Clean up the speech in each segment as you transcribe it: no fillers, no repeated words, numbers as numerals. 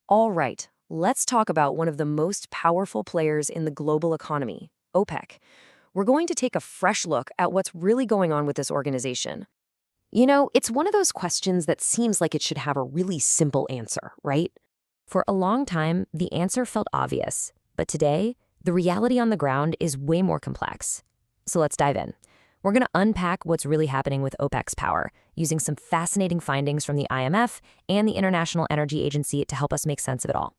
All right, let's talk about one of the most powerful players in the global economy, OPEC. We're going to take a fresh look at what's really going on with this organization. It's one of those questions that seems like it should have a really simple answer, right? For a long time, the answer felt obvious, but today, the reality on the ground is way more complex. So let's dive in. We're going to unpack what's really happening with OPEC's power, using some fascinating findings from the IMF and the International Energy Agency to help us make sense of it all.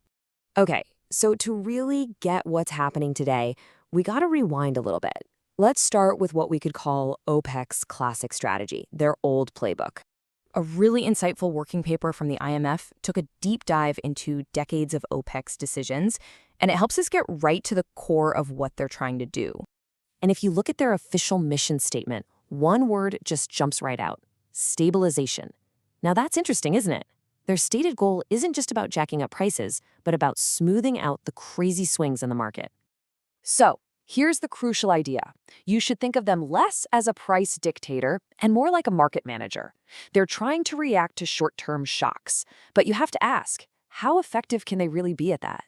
Okay, so to really get what's happening today, we got to rewind a little bit. Let's start with what we could call OPEC's classic strategy, their old playbook. A really insightful working paper from the IMF took a deep dive into decades of OPEC's decisions, and it helps us get right to the core of what they're trying to do. And if you look at their official mission statement, one word just jumps right out: stabilization. Now that's interesting, isn't it? Their stated goal isn't just about jacking up prices, but about smoothing out the crazy swings in the market. So, here's the crucial idea. You should think of them less as a price dictator and more like a market manager. They're trying to react to short-term shocks, but you have to ask, how effective can they really be at that?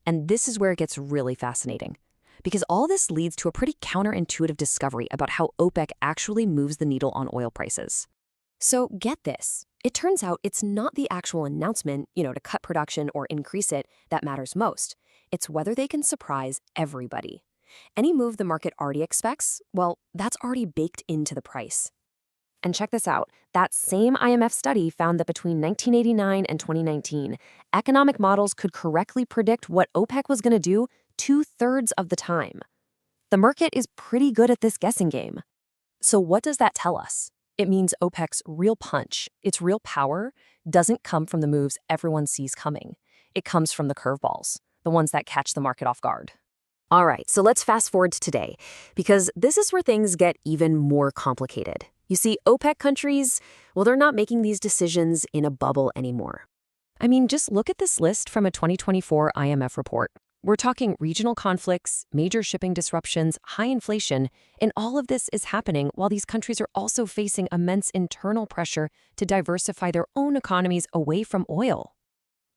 And this is where it gets really fascinating, because all this leads to a pretty counterintuitive discovery about how OPEC actually moves the needle on oil prices. So get this. It turns out it's not the actual announcement, to cut production or increase it, that matters most. It's whether they can surprise everybody. Any move the market already expects, well, that's already baked into the price. And check this out. That same IMF study found that between 1989 and 2019, economic models could correctly predict what OPEC was going to do 2/3 of the time. The market is pretty good at this guessing game. So what does that tell us? It means OPEC's real punch, its real power, doesn't come from the moves everyone sees coming. It comes from the curveballs, the ones that catch the market off guard. All right, so let's fast forward to today, because this is where things get even more complicated. You see, OPEC countries, well, they're not making these decisions in a bubble anymore. I mean, just look at this list from a 2024 IMF report. We're talking regional conflicts, major shipping disruptions, high inflation, and all of this is happening while these countries are also facing immense internal pressure to diversify their own economies away from oil.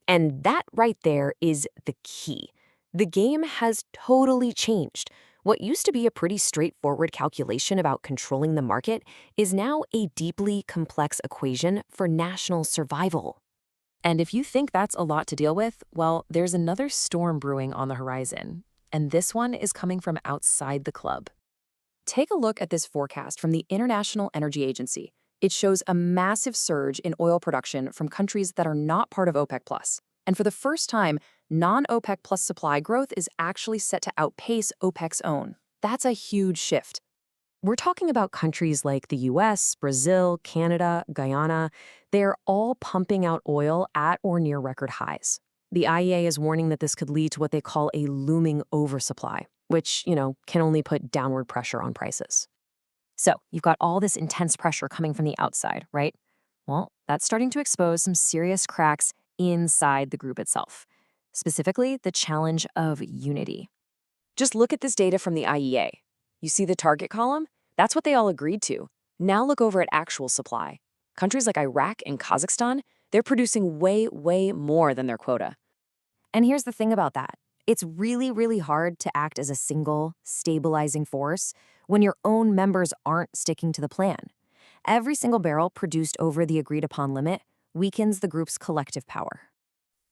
And that right there is the key. The game has totally changed. What used to be a pretty straightforward calculation about controlling the market is now a deeply complex equation for national survival. And if you think that's a lot to deal with, well, there's another storm brewing on the horizon, and this one is coming from outside the club. Take a look at this forecast from the International Energy Agency. It shows a massive surge in oil production from countries that are not part of OPEC+. And for the first time, non-OPEC plus supply growth is actually set to outpace OPEC's own. That's a huge shift. We're talking about countries like the US, Brazil, Canada, Guyana. They're all pumping out oil at or near record highs. The IEA is warning that this could lead to what they call a looming oversupply, which, can only put downward pressure on prices. So you've got all this intense pressure coming from the outside, right? Well, that's starting to expose some serious cracks inside the group itself, specifically the challenge of unity. Just look at this data from the IEA. You see the target column? That's what they all agreed to. Now look over at actual supply. Countries like Iraq and Kazakhstan, they're producing way, way more than their quota. And here's the thing about that. It's really, really hard to act as a single, stabilizing force when your own members aren't sticking to the plan. Every single barrel produced over the agreed-upon limit weakens the group's collective power.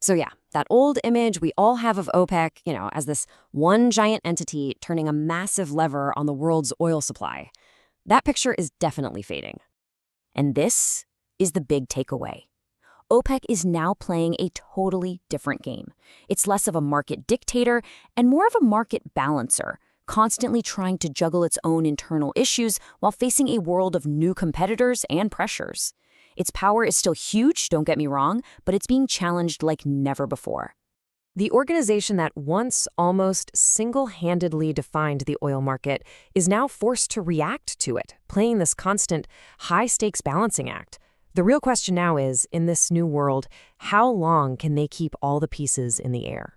So yeah, that old image we all have of OPEC, as this one giant entity turning a massive lever on the world's oil supply, that picture is definitely fading. And this is the big takeaway. OPEC is now playing a totally different game. It's less of a market dictator and more of a market balancer, constantly trying to juggle its own internal issues while facing a world of new competitors and pressures. Its power is still huge, don't get me wrong, but it's being challenged like never before. The organization that once almost single-handedly defined the oil market is now forced to react to it, playing this constant high-stakes balancing act. The real question now is, in this new world, how long can they keep all the pieces in the air?